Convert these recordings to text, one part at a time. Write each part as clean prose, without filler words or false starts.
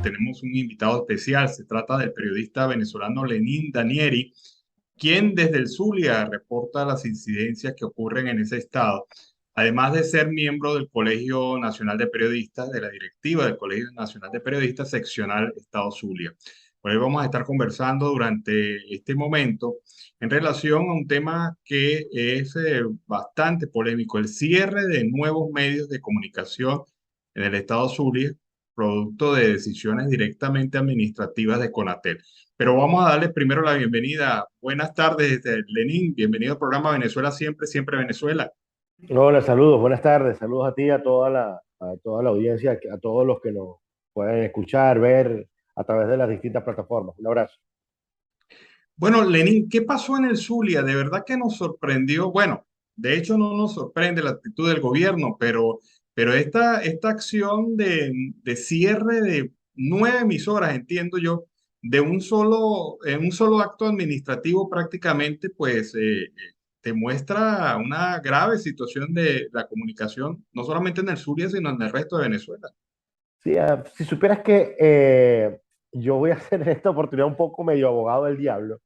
tenemos un invitado especial. Se trata del periodista venezolano Lenín Danieri, quien desde el Zulia reporta las incidencias que ocurren en ese estado. Además de ser miembro del Colegio Nacional de Periodistas, de la directiva del Colegio Nacional de Periodistas, seccional Estado Zulia. Por ahí vamos a estar conversando durante este momento en relación a un tema que es bastante polémico, el cierre de nuevos medios de comunicación en el estado Zulia, producto de decisiones directamente administrativas de Conatel. Pero vamos a darle primero la bienvenida. Buenas tardes, Lenín. Bienvenido al programa Venezuela Siempre, Siempre Venezuela. Hola, saludos, buenas tardes, saludos a ti, a toda la audiencia, a todos los que nos pueden escuchar, ver a través de las distintas plataformas. Un abrazo. Bueno, Lenín, ¿qué pasó en el Zulia? De verdad que nos sorprendió. Bueno, de hecho no nos sorprende la actitud del gobierno, pero esta acción de cierre de 9 emisoras, entiendo yo, de en un solo acto administrativo prácticamente, pues te muestra una grave situación de la comunicación, no solamente en el Zulia, sino en el resto de Venezuela. Sí, si supieras que yo voy a ser en esta oportunidad un poco medio abogado del diablo,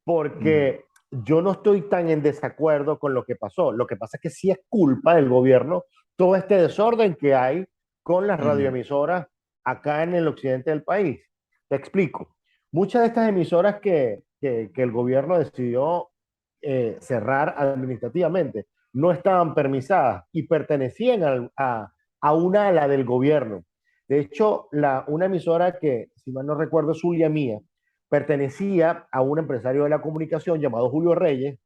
Mm, porque yo no estoy tan en desacuerdo con lo que pasó. Lo que pasa es que sí es culpa del gobierno todo este desorden que hay con las mm, radioemisoras acá en el occidente del país. Te explico. Muchas de estas emisoras que el gobierno decidió cerrar administrativamente no estaban permisadas y pertenecían a una ala del gobierno. De hecho, una emisora que, si mal no recuerdo, Zulia Mía, pertenecía a un empresario de la comunicación llamado Julio Reyes.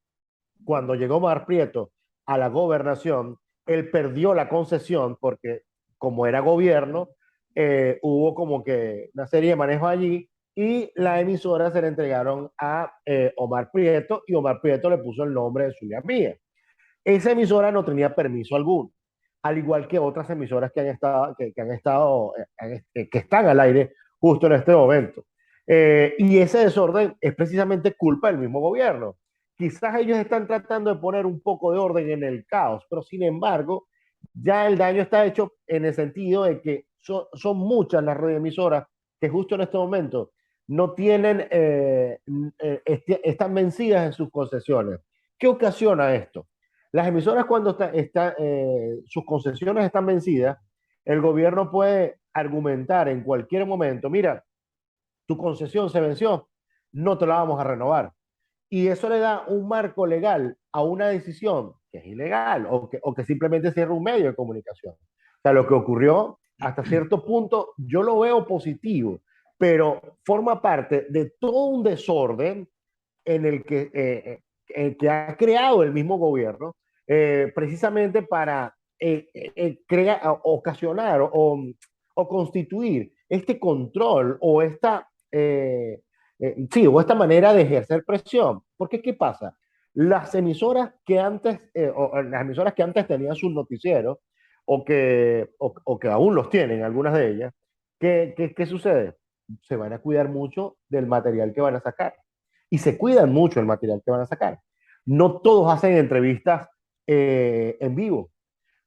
Cuando llegó Mar Prieto a la gobernación, él perdió la concesión porque como era gobierno, hubo como que una serie de manejos allí y la emisora se le entregaron a Omar Prieto y Omar Prieto le puso el nombre de Zulia Mía. Esa emisora no tenía permiso alguno, al igual que otras emisoras que están al aire justo en este momento. Y ese desorden es precisamente culpa del mismo gobierno. Quizás ellos están tratando de poner un poco de orden en el caos, pero sin embargo, ya el daño está hecho en el sentido de que son muchas las radioemisoras que justo en este momento no tienen, están vencidas en sus concesiones. ¿Qué ocasiona esto? Las emisoras cuando sus concesiones están vencidas, el gobierno puede argumentar en cualquier momento, mira, tu concesión se venció, no te la vamos a renovar. Y eso le da un marco legal a una decisión que es ilegal o que simplemente cierra un medio de comunicación. O sea, lo que ocurrió hasta cierto punto yo lo veo positivo, pero forma parte de todo un desorden en el que ha creado el mismo gobierno, precisamente para ocasionar o constituir este control o esta manera de ejercer presión. Porque, ¿qué pasa? Las emisoras que antes tenían sus noticieros, o que aún los tienen, algunas de ellas, ¿qué sucede? Se van a cuidar mucho del material que van a sacar y se cuidan mucho el material que van a sacar. No todos hacen entrevistas en vivo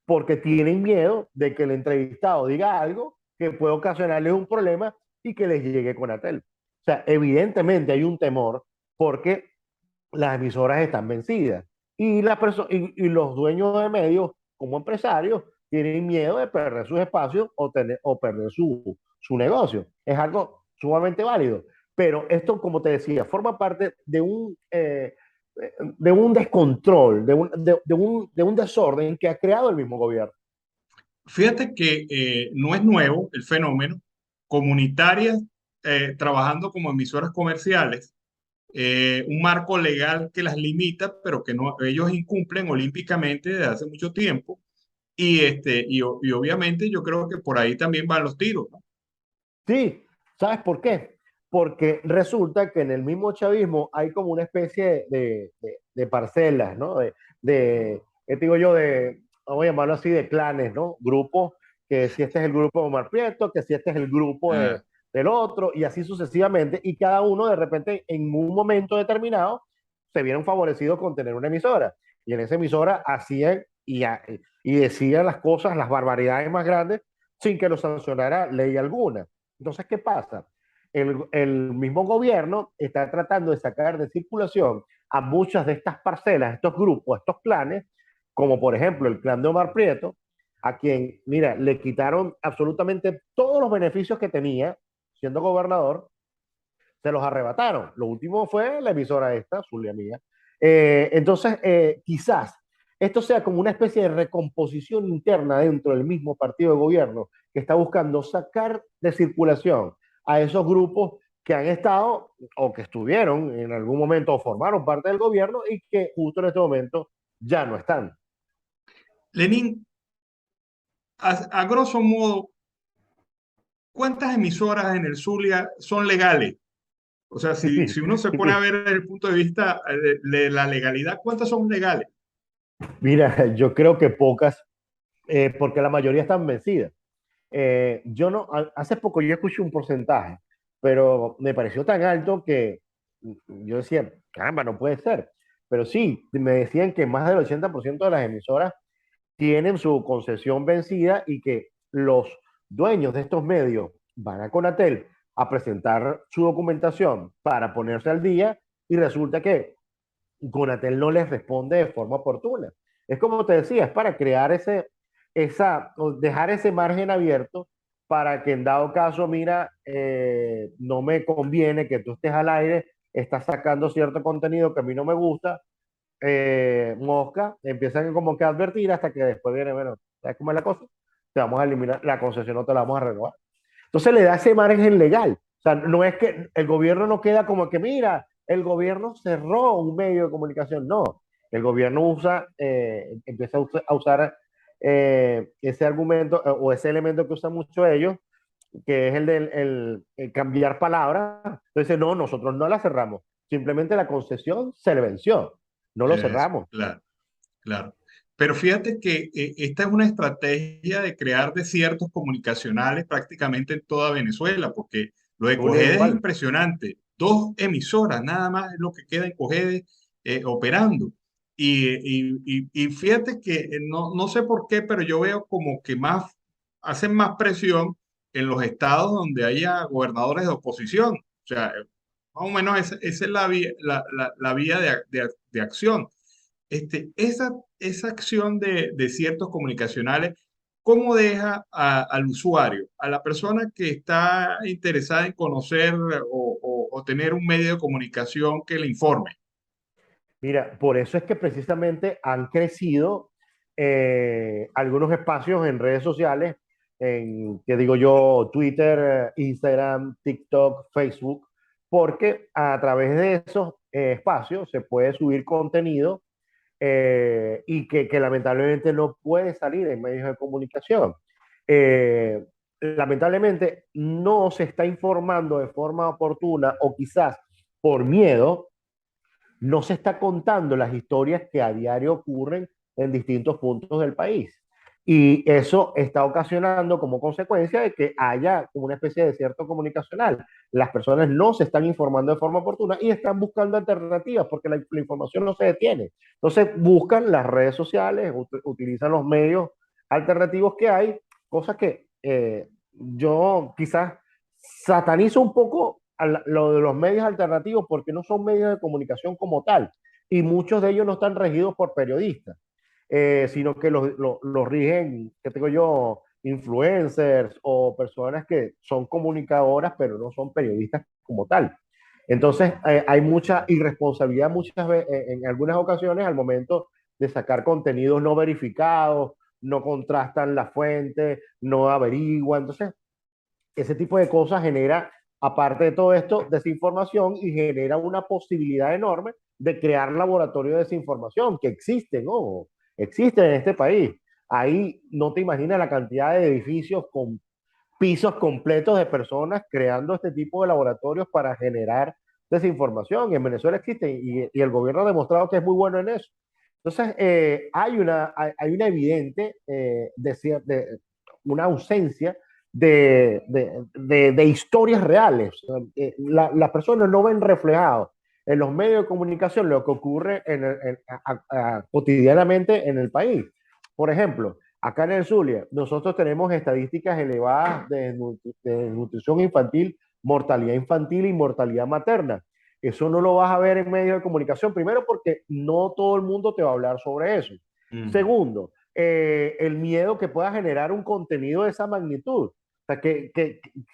porque tienen miedo de que el entrevistado diga algo que puede ocasionarles un problema y que les llegue con Conatel. O sea, evidentemente hay un temor porque las emisoras están vencidas y los dueños de medios como empresarios tienen miedo de perder sus espacios o perder su negocio. Es algo sumamente válido. Pero esto, como te decía, forma parte de un descontrol, de un desorden que ha creado el mismo gobierno. Fíjate que no es nuevo el fenómeno. Comunitarias trabajando como emisoras comerciales, un marco legal que las limita, pero que no, ellos incumplen olímpicamente desde hace mucho tiempo. Y obviamente yo creo que por ahí también van los tiros, ¿no? Sí, ¿sabes por qué? Porque resulta que en el mismo chavismo hay como una especie de parcelas, ¿no? ¿Qué te digo yo? Vamos a llamarlo así, de clanes, ¿no? Grupos, que si este es el grupo de Omar Prieto, que si este es el grupo Ah, del otro, y así sucesivamente, y cada uno de repente en un momento determinado se vieron favorecidos con tener una emisora, y en esa emisora hacían y decían las cosas, las barbaridades más grandes, sin que lo sancionara ley alguna. Entonces, ¿qué pasa? El mismo gobierno está tratando de sacar de circulación a muchas de estas parcelas, estos grupos, estos clanes, como por ejemplo el clan de Omar Prieto, a quien, mira, le quitaron absolutamente todos los beneficios que tenía siendo gobernador, se los arrebataron. Lo último fue la emisora esta, Zulia Mía. Entonces, quizás esto sea como una especie de recomposición interna dentro del mismo partido de gobierno que está buscando sacar de circulación a esos grupos que han estado o que estuvieron en algún momento o formaron parte del gobierno y que justo en este momento ya no están. Lenín, a grosso modo, ¿cuántas emisoras en el Zulia son legales? O sea, si uno se pone a ver desde el punto de vista de la legalidad, ¿cuántas son legales? Mira, yo creo que pocas, porque la mayoría están vencidas. Yo no, hace poco yo escuché un porcentaje, pero me pareció tan alto que yo decía, caramba, no puede ser. Pero sí, me decían que más del 80% de las emisoras tienen su concesión vencida y que los dueños de estos medios van a Conatel a presentar su documentación para ponerse al día y resulta que Conatel no les responde de forma oportuna. Es como te decía, es para crear dejar ese margen abierto para que en dado caso, mira, no me conviene que tú estés al aire, estás sacando cierto contenido que a mí no me gusta, mosca, empiezan como que a advertir hasta que después viene, bueno, ¿sabes cómo es la cosa? Te vamos a eliminar, la concesión no te la vamos a renovar. Entonces le da ese margen legal. O sea, no es que el gobierno no queda como que, mira, el gobierno cerró un medio de comunicación. No, el gobierno empieza a usar ese argumento o ese elemento que usan mucho ellos, que es el cambiar palabras. Entonces, no, nosotros no la cerramos. Simplemente la concesión se le venció. No lo cerramos. Claro, claro. Pero fíjate que esta es una estrategia de crear desiertos comunicacionales prácticamente en toda Venezuela, porque lo de Zulia Cojedes es igual. impresionante. Dos emisoras nada más es lo que queda en Cojedes operando. Y fíjate que no sé por qué, pero yo veo como que hacen más presión en los estados donde haya gobernadores de oposición. O sea, más o menos esa es la vía de acción. Esa acción de ciertos comunicacionales, ¿cómo deja al usuario, a la persona que está interesada en conocer o tener un medio de comunicación que le informe? Mira, por eso es que precisamente han crecido algunos espacios en redes sociales, que digo yo, Twitter, Instagram, TikTok, Facebook, porque a través de esos espacios se puede subir contenido y que lamentablemente no puede salir en medios de comunicación. Eh, Lamentablemente no se está informando de forma oportuna o quizás por miedo no se está contando las historias que a diario ocurren en distintos puntos del país. Y eso está ocasionando como consecuencia de que haya una especie de desierto comunicacional. Las personas no se están informando de forma oportuna y están buscando alternativas porque la información no se detiene. Entonces buscan las redes sociales, utilizan los medios alternativos que hay, cosas que yo quizás satanizo un poco lo de los medios alternativos porque no son medios de comunicación como tal y muchos de ellos no están regidos por periodistas, sino que los rigen, ¿qué tengo yo? Influencers o personas que son comunicadoras pero no son periodistas como tal. Entonces hay mucha irresponsabilidad muchas veces, en algunas ocasiones al momento de sacar contenidos no verificados, no contrastan la fuente, no averiguan. Entonces ese tipo de cosas genera, aparte de todo esto, desinformación y genera una posibilidad enorme de crear laboratorios de desinformación que existen, ¿no? Existen en este país. Ahí no te imaginas la cantidad de edificios con pisos completos de personas creando este tipo de laboratorios para generar desinformación. Y en Venezuela existe y el gobierno ha demostrado que es muy bueno en eso. Entonces, hay una evidente una ausencia de historias reales. Las personas no ven reflejado en los medios de comunicación lo que ocurre cotidianamente en el país. Por ejemplo, Acá en el Zulia, nosotros tenemos estadísticas elevadas de nutrición infantil, mortalidad infantil y mortalidad materna. Eso no lo vas a ver en medios de comunicación, primero porque no todo el mundo te va a hablar sobre eso. Mm, Segundo, el miedo que pueda generar un contenido de esa magnitud. O sea,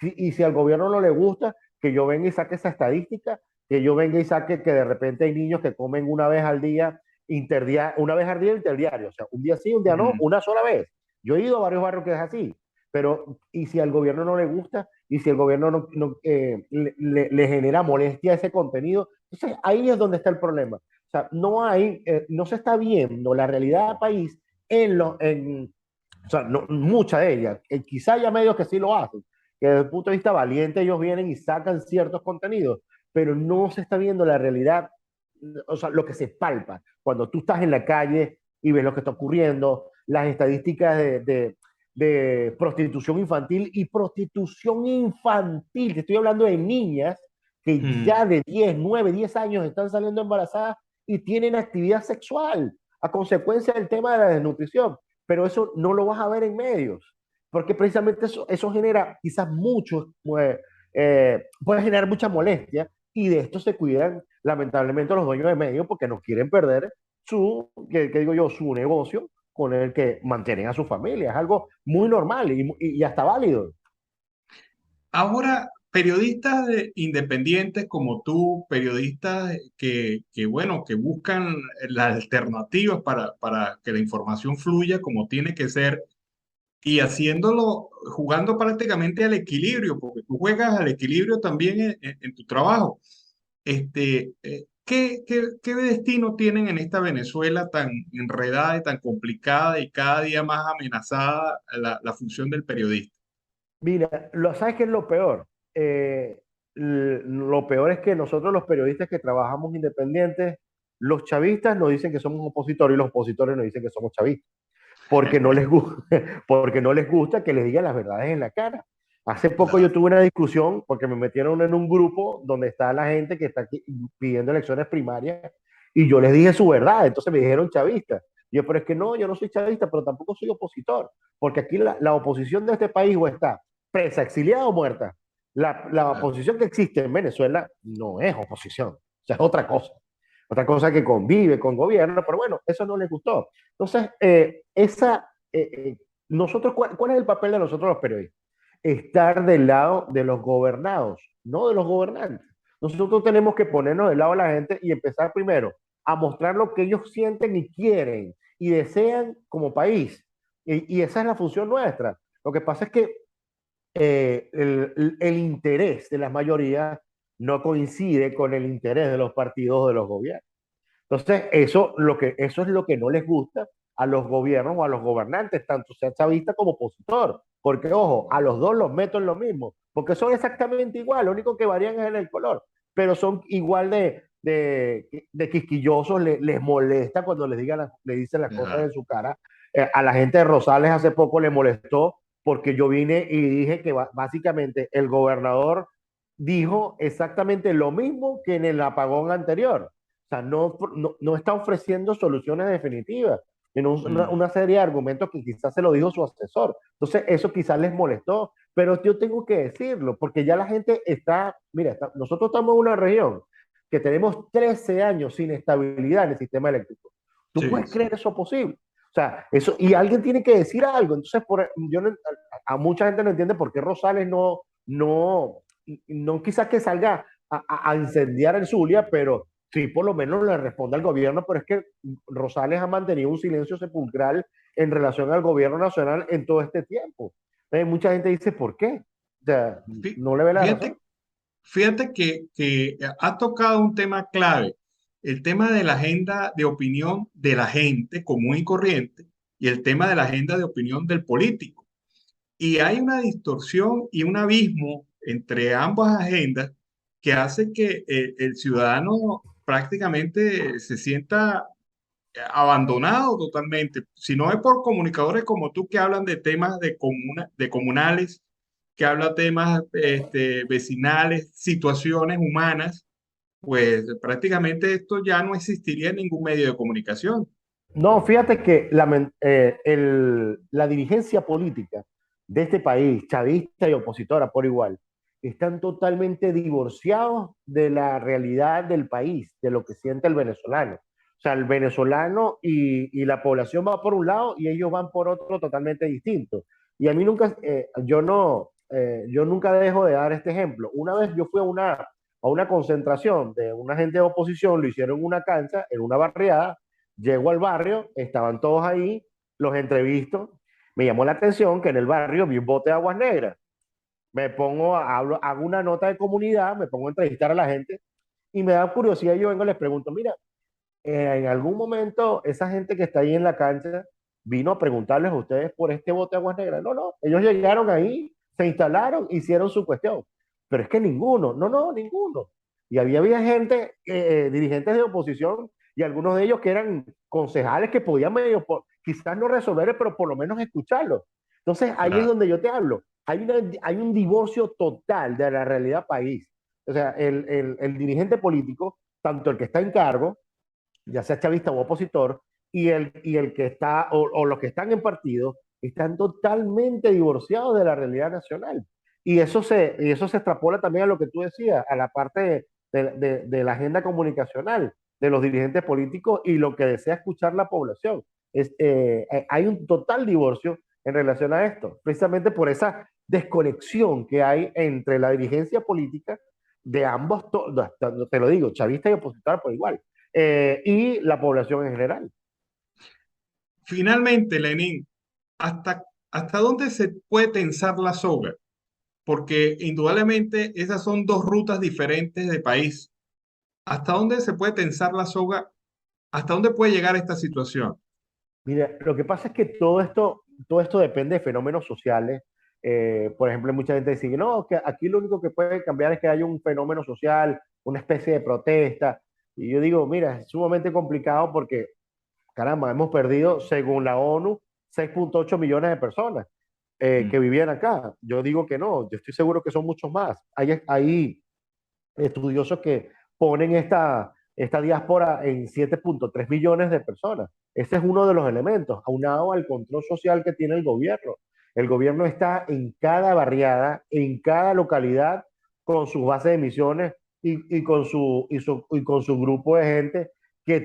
y si al gobierno no le gusta que yo venga y saque esa estadística, que yo venga y saque que de repente hay niños que comen una vez al día interdiario, o sea, un día sí, un día no, mm. una sola vez. Yo he ido a varios barrios que es así, pero ¿y si al gobierno no le gusta? ¿Y si el gobierno le genera molestia a ese contenido? Entonces ahí es donde está el problema. O sea, no se está viendo la realidad del país o sea, mucha de ellas. Quizá haya medios que sí lo hacen, que desde el punto de vista valiente ellos vienen y sacan ciertos contenidos, pero no se está viendo la realidad, o sea, lo que se palpa cuando tú estás en la calle y ves lo que está ocurriendo, las estadísticas de prostitución infantil y prostitución infantil, te estoy hablando de niñas que Mm. ya de 10 9 10 años están saliendo embarazadas y tienen actividad sexual a consecuencia del tema de la desnutrición, pero eso no lo vas a ver en medios, porque precisamente eso genera quizás puede generar mucha molestia y de esto se cuidan lamentablemente los dueños de medios porque no quieren perder que digo yo, su negocio con el que mantienen a su familia. Es algo muy normal y hasta válido. Ahora, periodistas independientes como tú, periodistas bueno, que buscan las alternativas para que la información fluya como tiene que ser y haciéndolo, jugando prácticamente al equilibrio, porque tú juegas al equilibrio también en tu trabajo. ¿Qué destino tienen en esta Venezuela tan enredada y tan complicada y cada día más amenazada la función del periodista? Mira, ¿sabes qué es lo peor? Lo peor es que nosotros los periodistas que trabajamos independientes, los chavistas nos dicen que somos opositores y los opositores nos dicen que somos chavistas, porque no les gusta, porque no les gusta que les digan las verdades en la cara. Hace poco yo Claro. tuve una discusión porque me metieron en un grupo donde está la gente que está pidiendo elecciones primarias y yo les dije su verdad, entonces me dijeron chavista. Yo, pero es que no, yo no soy chavista, pero tampoco soy opositor, porque aquí la oposición de este país o está presa, exiliada o muerta. La Claro. oposición que existe en Venezuela no es oposición, o sea, es otra cosa que convive con gobierno, pero bueno, eso no les gustó. Entonces, nosotros, ¿cuál es el papel de nosotros los periodistas? Estar del lado de los gobernados, no de los gobernantes. Nosotros tenemos que ponernos del lado de la gente y empezar primero a mostrar lo que ellos sienten y quieren y desean como país. Y esa es la función nuestra. Lo que pasa es que el interés de las mayorías no coincide con el interés de los partidos de los gobiernos. Entonces, eso es lo que no les gusta a los gobiernos o a los gobernantes, tanto sea chavista como opositor. Porque, ojo, a los dos los meto en lo mismo, porque son exactamente igual, lo único que varían es en el color, pero son igual de quisquillosos, les molesta cuando le dicen las cosas Ajá. en su cara. A la gente de Rosales hace poco le molestó porque yo vine y dije que básicamente el gobernador dijo exactamente lo mismo que en el apagón anterior. O sea, no está ofreciendo soluciones definitivas, sino Mm. una serie de argumentos que quizás se lo dijo su asesor. Entonces, eso quizás les molestó, pero yo tengo que decirlo, porque ya la gente mira, nosotros estamos en una región que tenemos 13 años sin estabilidad en el sistema eléctrico. ¿Tú Sí, puedes sí. creer eso posible? O sea, eso, y alguien tiene que decir algo. Entonces, a mucha gente no entiende por qué Rosales no quizás que salga a incendiar el Zulia, pero sí por lo menos le responde al gobierno, pero es que Rosales ha mantenido un silencio sepulcral en relación al gobierno nacional en todo este tiempo. Mucha gente dice, ¿por qué? O sea, Fí- no le ve la razón. Fíjate, fíjate que ha tocado un tema clave, el tema de la agenda de opinión de la gente común y corriente y el tema de la agenda de opinión del político. Y hay una distorsión y un abismo entre ambas agendas que hace que el ciudadano prácticamente se sienta abandonado totalmente. Si no es por comunicadores como tú que hablan de temas de comunales, que habla temas vecinales, situaciones humanas, pues prácticamente esto ya no existiría en ningún medio de comunicación. No, fíjate que la dirigencia política de este país, chavista y opositora por igual, están totalmente divorciados de la realidad del país, de lo que siente el venezolano. O sea, el venezolano y la población va por un lado y ellos van por otro totalmente distinto. Y a mí nunca, yo nunca dejo de dar este ejemplo. Una vez yo fui a una concentración de una gente de oposición, lo hicieron en una cancha, en una barriada. Llego al barrio, estaban todos ahí, los entrevisto. Me llamó la atención que en el barrio vi un bote de aguas negras. Me pongo, hago una nota de comunidad, me pongo a entrevistar a la gente y me da curiosidad. Yo vengo y les pregunto: mira, en algún momento esa gente que está ahí en la cancha vino a preguntarles a ustedes por este bote de aguas negras. No, no, ellos llegaron ahí, se instalaron, hicieron su cuestión. Pero es que ninguno, no, no, ninguno. Y había gente, dirigentes de oposición y algunos de ellos que eran concejales que podían medio, quizás no resolver, pero por lo menos escucharlo. Entonces ahí es Claro. donde yo te hablo. Hay un divorcio total de la realidad país. O sea, el dirigente político, tanto el que está en cargo, ya sea chavista o opositor, y el que está, o los que están en partido, están totalmente divorciados de la realidad nacional. Y eso se extrapola también a lo que tú decías, a la parte de la agenda comunicacional de los dirigentes políticos y lo que desea escuchar la población. Hay un total divorcio en relación a esto, precisamente por esa desconexión que hay entre la dirigencia política de ambos, te lo digo, chavista y opositor por igual, y la población en general. Finalmente, Lenin, ¿hasta dónde se puede tensar la soga? Porque indudablemente esas son dos rutas diferentes de país. ¿Hasta dónde se puede tensar la soga? ¿Hasta dónde puede llegar esta situación? Mira, lo que pasa es que todo esto depende de fenómenos sociales. Por ejemplo, mucha gente dice: no, que aquí lo único que puede cambiar es que haya un fenómeno social, una especie de protesta. Y yo digo: mira, es sumamente complicado porque, caramba, hemos perdido, según la ONU, 6,8 millones de personas que Mm. vivían acá. Yo digo que no, yo estoy seguro que son muchos más. Hay estudiosos que ponen esta diáspora en 7,3 millones de personas. Ese es uno de los elementos, aunado al control social que tiene el gobierno. El gobierno está en cada barriada, en cada localidad, con sus bases de emisiones y con su grupo de gente que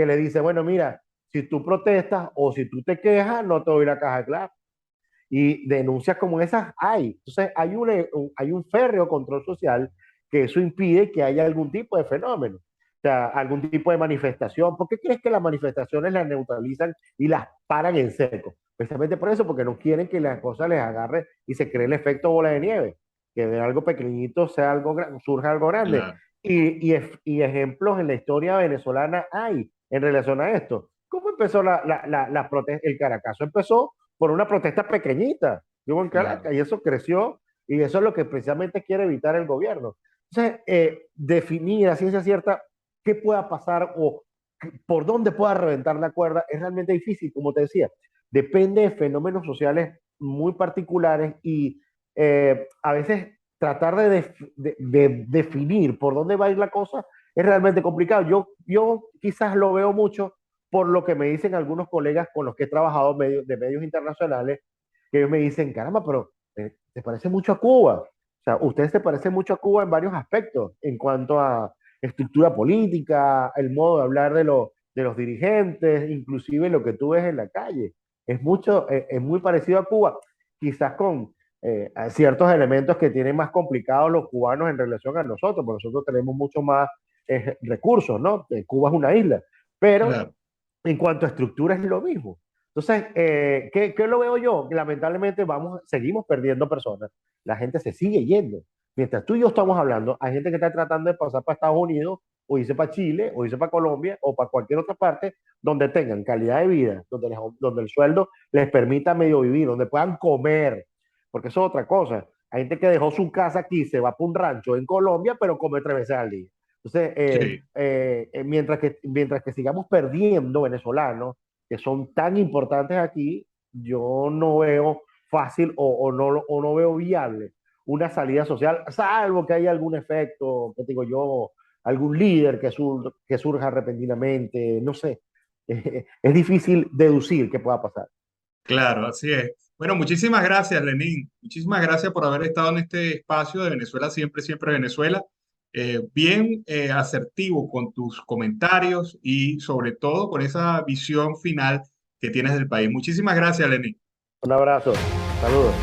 le dice: bueno, mira, si tú protestas o si tú te quejas, no te doy la caja de claro. Y denuncias como esas hay. Entonces hay un férreo control social que eso impide que haya algún tipo de fenómeno, o sea, algún tipo de manifestación. ¿Por qué crees que las manifestaciones las neutralizan y las paran en seco? Precisamente por eso, porque no quieren que las cosas les agarre y se cree el efecto bola de nieve, que de algo pequeñito sea surja algo grande. Claro. Y ejemplos en la historia venezolana hay en relación a esto. ¿Cómo empezó la protesta? El Caracazo empezó por una protesta pequeñita, digo, en Claro. Caracas, y eso creció, y eso es lo que precisamente quiere evitar el gobierno. Entonces, definir a ciencia cierta qué pueda pasar o por dónde pueda reventar la cuerda es realmente difícil, como te decía. Depende de fenómenos sociales muy particulares y a veces tratar de definir por dónde va a ir la cosa es realmente complicado. Yo quizás lo veo mucho por lo que me dicen algunos colegas con los que he trabajado de medios internacionales, que ellos me dicen: caramba, pero te parece mucho a Cuba. O sea, usted se parece mucho a Cuba en varios aspectos, en cuanto a estructura política, el modo de hablar de los dirigentes, inclusive lo que tú ves en la calle. Es muy parecido a Cuba, quizás con ciertos elementos que tienen más complicados los cubanos en relación a nosotros, porque nosotros tenemos mucho más recursos, ¿no? Cuba es una isla, pero Claro. en cuanto a estructura es lo mismo. Entonces, ¿qué lo veo yo? Lamentablemente seguimos perdiendo personas. La gente se sigue yendo. Mientras tú y yo estamos hablando, hay gente que está tratando de pasar para Estados Unidos, o irse para Chile, o irse para Colombia, o para cualquier otra parte donde tengan calidad de vida, donde el sueldo les permita medio vivir, donde puedan comer. Porque eso es otra cosa. Hay gente que dejó su casa aquí, se va para un rancho en Colombia, pero come 3 veces al día. Entonces, Sí. mientras que sigamos perdiendo venezolanos que son tan importantes aquí, yo no veo fácil o no veo viable una salida social, salvo que haya algún efecto, que digo yo, algún líder que surja repentinamente, no sé. es difícil deducir qué pueda pasar. Claro, así es. Bueno, muchísimas gracias, Lenín. Muchísimas gracias por haber estado en este espacio de Venezuela, siempre, siempre Venezuela. Bien asertivo con tus comentarios y sobre todo con esa visión final que tienes del país. Muchísimas gracias, Lenín. Un abrazo, saludos.